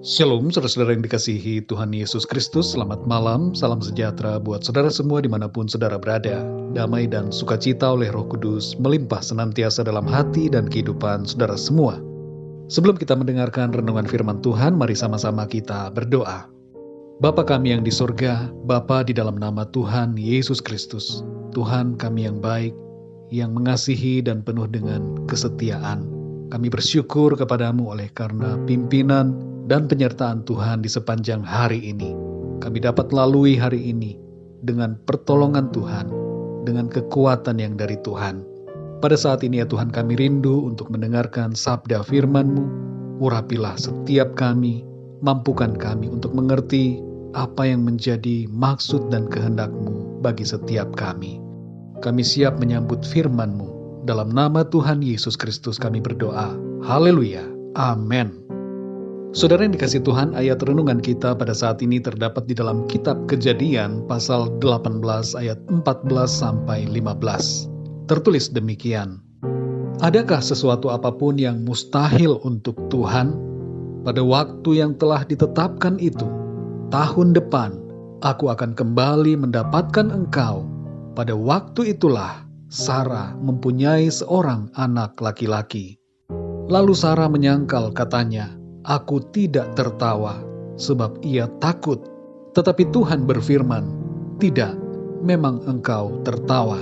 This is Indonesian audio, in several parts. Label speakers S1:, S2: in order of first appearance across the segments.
S1: Shalom, saudara-saudara yang dikasihi Tuhan Yesus Kristus. Selamat malam, salam sejahtera buat saudara semua dimanapun saudara berada. Damai dan sukacita oleh Roh Kudus melimpah senantiasa dalam hati dan kehidupan saudara semua. Sebelum kita mendengarkan renungan firman Tuhan, mari sama-sama kita berdoa. Bapa kami yang di sorga, Bapa di dalam nama Tuhan Yesus Kristus, Tuhan kami yang baik, yang mengasihi dan penuh dengan kesetiaan. Kami bersyukur kepadamu oleh karena pimpinan dan penyertaan Tuhan di sepanjang hari ini. Kami dapat lalui hari ini dengan pertolongan Tuhan, dengan kekuatan yang dari Tuhan. Pada saat ini ya Tuhan, kami rindu untuk mendengarkan sabda firman-Mu. Urapilah setiap kami, mampukan kami untuk mengerti apa yang menjadi maksud dan kehendak-Mu bagi setiap kami. Kami siap menyambut firman-Mu. Dalam nama Tuhan Yesus Kristus kami berdoa. Haleluya. Amin. Saudara yang dikasih Tuhan, ayat renungan kita pada saat ini terdapat di dalam kitab Kejadian pasal 18 ayat 14-15. Tertulis demikian. Adakah sesuatu apapun yang mustahil untuk Tuhan? Pada waktu yang telah ditetapkan itu, tahun depan, aku akan kembali mendapatkan engkau. Pada waktu itulah, Sarah mempunyai seorang anak laki-laki. Lalu Sarah menyangkal katanya, aku tidak tertawa, sebab ia takut. Tetapi Tuhan berfirman, tidak, memang engkau tertawa.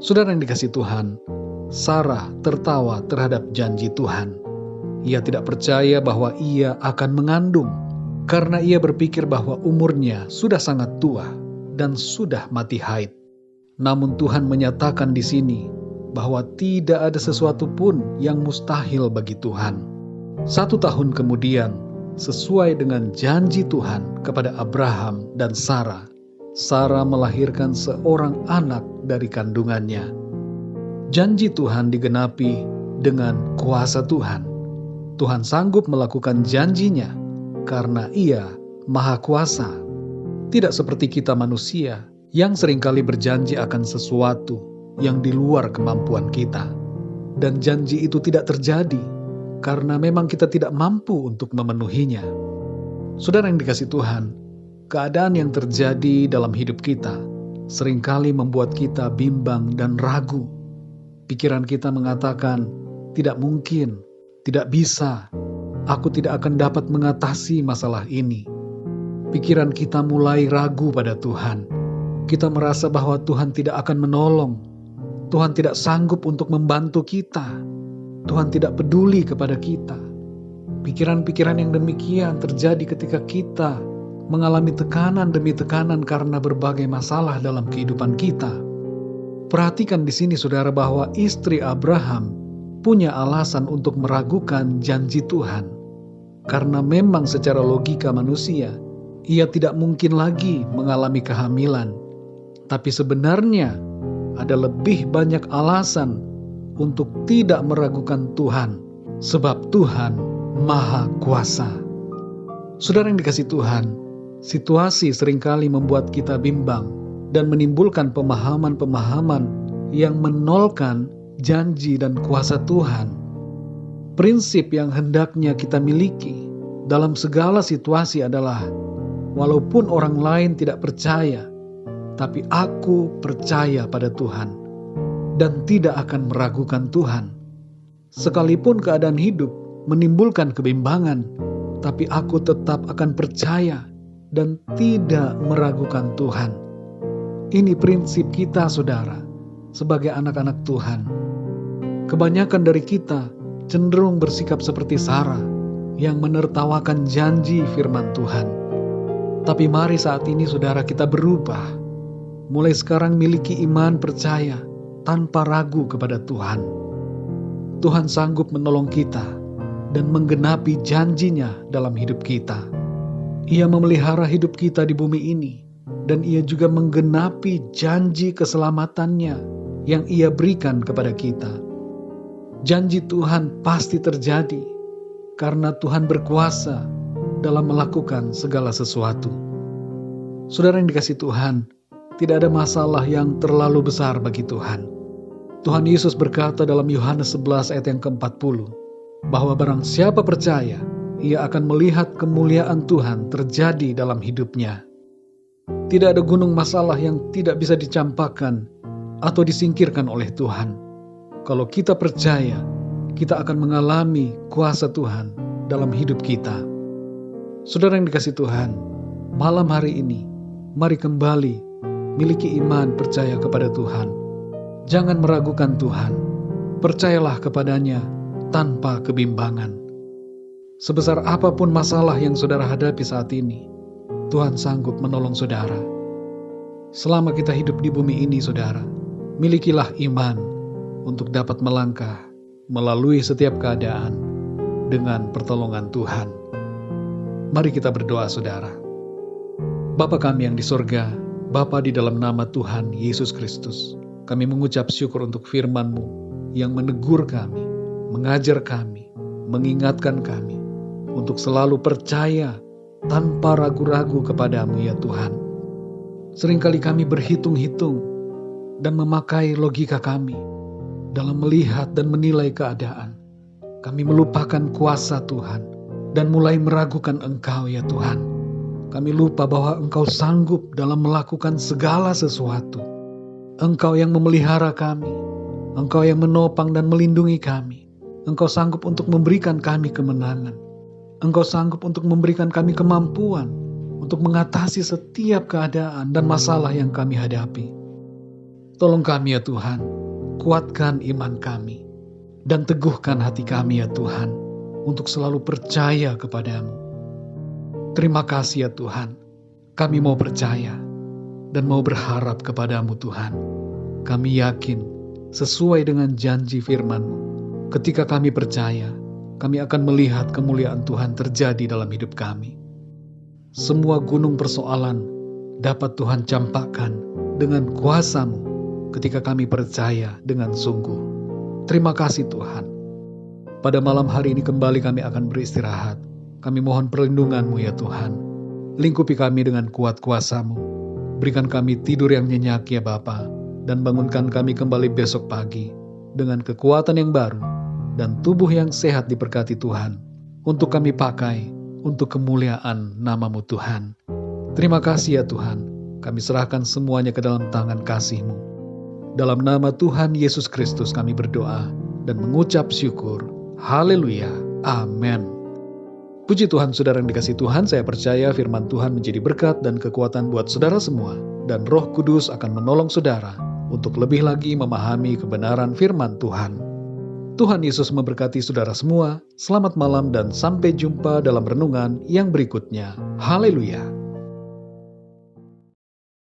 S1: Saudara yang dikasihi Tuhan, Sarah tertawa terhadap janji Tuhan. Ia tidak percaya bahwa ia akan mengandung, karena ia berpikir bahwa umurnya sudah sangat tua dan sudah mati haid. Namun Tuhan menyatakan di sini bahwa tidak ada sesuatu pun yang mustahil bagi Tuhan. 1 tahun kemudian, sesuai dengan janji Tuhan kepada Abraham dan Sarah, Sarah melahirkan seorang anak dari kandungannya. Janji Tuhan digenapi dengan kuasa Tuhan. Tuhan sanggup melakukan janjinya karena Ia Maha Kuasa. Tidak seperti kita manusia yang seringkali berjanji akan sesuatu yang di luar kemampuan kita. Dan janji itu tidak terjadi karena memang kita tidak mampu untuk memenuhinya. Saudara yang dikasihi Tuhan, keadaan yang terjadi dalam hidup kita seringkali membuat kita bimbang dan ragu. Pikiran kita mengatakan, tidak mungkin, tidak bisa, aku tidak akan dapat mengatasi masalah ini. Pikiran kita mulai ragu pada Tuhan. Kita merasa bahwa Tuhan tidak akan menolong. Tuhan tidak sanggup untuk membantu kita. Tuhan tidak peduli kepada kita. Pikiran-pikiran yang demikian terjadi ketika kita mengalami tekanan demi tekanan karena berbagai masalah dalam kehidupan kita. Perhatikan di sini saudara bahwa istri Abraham punya alasan untuk meragukan janji Tuhan. Karena memang secara logika manusia, ia tidak mungkin lagi mengalami kehamilan. Tapi sebenarnya ada lebih banyak alasan untuk tidak meragukan Tuhan, sebab Tuhan Maha Kuasa. Saudara yang dikasihi Tuhan, situasi seringkali membuat kita bimbang dan menimbulkan pemahaman-pemahaman yang menolkan janji dan kuasa Tuhan. Prinsip yang hendaknya kita miliki dalam segala situasi adalah, walaupun orang lain tidak percaya, tapi aku percaya pada Tuhan dan tidak akan meragukan Tuhan. Sekalipun keadaan hidup menimbulkan kebimbangan, tapi aku tetap akan percaya dan tidak meragukan Tuhan. Ini prinsip kita, saudara, sebagai anak-anak Tuhan. Kebanyakan dari kita cenderung bersikap seperti Sarah yang menertawakan janji firman Tuhan. Tapi mari saat ini, saudara, kita berubah. Mulai sekarang miliki iman percaya tanpa ragu kepada Tuhan. Tuhan sanggup menolong kita dan menggenapi janjinya dalam hidup kita. Ia memelihara hidup kita di bumi ini, dan Ia juga menggenapi janji keselamatannya yang Ia berikan kepada kita. Janji Tuhan pasti terjadi, karena Tuhan berkuasa dalam melakukan segala sesuatu. Saudara yang dikasihi Tuhan, tidak ada masalah yang terlalu besar bagi Tuhan. Tuhan Yesus berkata dalam Yohanes 11 ayat yang ke-40, bahwa barang siapa percaya ia akan melihat kemuliaan Tuhan terjadi dalam hidupnya. Tidak ada gunung masalah yang tidak bisa dicampakkan atau disingkirkan oleh Tuhan. Kalau kita percaya, kita akan mengalami kuasa Tuhan dalam hidup kita. Saudara yang dikasihi Tuhan, malam hari ini, mari kembali miliki iman percaya kepada Tuhan. Jangan meragukan Tuhan, percayalah kepadanya tanpa kebimbangan. Sebesar apapun masalah yang saudara hadapi saat ini, Tuhan sanggup menolong saudara. Selama kita hidup di bumi ini, saudara, milikilah iman untuk dapat melangkah melalui setiap keadaan dengan pertolongan Tuhan. Mari kita berdoa, saudara. Bapa kami yang di sorga, Bapa, di dalam nama Tuhan Yesus Kristus, kami mengucap syukur untuk firman-Mu yang menegur kami, mengajar kami, mengingatkan kami untuk selalu percaya tanpa ragu-ragu kepadamu ya Tuhan. Seringkali kami berhitung-hitung dan memakai logika kami dalam melihat dan menilai keadaan. Kami melupakan kuasa Tuhan dan mulai meragukan Engkau ya Tuhan. Kami lupa bahwa Engkau sanggup dalam melakukan segala sesuatu. Engkau yang memelihara kami, Engkau yang menopang dan melindungi kami. Engkau sanggup untuk memberikan kami kemenangan. Engkau sanggup untuk memberikan kami kemampuan untuk mengatasi setiap keadaan dan masalah yang kami hadapi. Tolong kami ya Tuhan, kuatkan iman kami, dan teguhkan hati kami ya Tuhan, untuk selalu percaya kepadamu. Terima kasih ya Tuhan, kami mau percaya dan mau berharap kepadamu Tuhan. Kami yakin sesuai dengan janji firman-Mu, ketika kami percaya, kami akan melihat kemuliaan Tuhan terjadi dalam hidup kami. Semua gunung persoalan dapat Tuhan campakkan dengan kuasa-Mu ketika kami percaya dengan sungguh. Terima kasih Tuhan. Pada malam hari ini kembali kami akan beristirahat. Kami mohon perlindungan-Mu ya Tuhan. Lingkupi kami dengan kuat kuasa-Mu. Berikan kami tidur yang nyenyak ya Bapa, dan bangunkan kami kembali besok pagi dengan kekuatan yang baru dan tubuh yang sehat diberkati Tuhan, untuk kami pakai untuk kemuliaan nama-Mu Tuhan. Terima kasih ya Tuhan, kami serahkan semuanya ke dalam tangan kasih-Mu. Dalam nama Tuhan Yesus Kristus kami berdoa dan mengucap syukur. Haleluya. Amin. Puji Tuhan, saudara yang dikasihi Tuhan, saya percaya firman Tuhan menjadi berkat dan kekuatan buat saudara semua, dan Roh Kudus akan menolong saudara untuk lebih lagi memahami kebenaran firman Tuhan. Tuhan Yesus memberkati saudara semua. Selamat malam dan sampai jumpa dalam renungan yang berikutnya. Haleluya.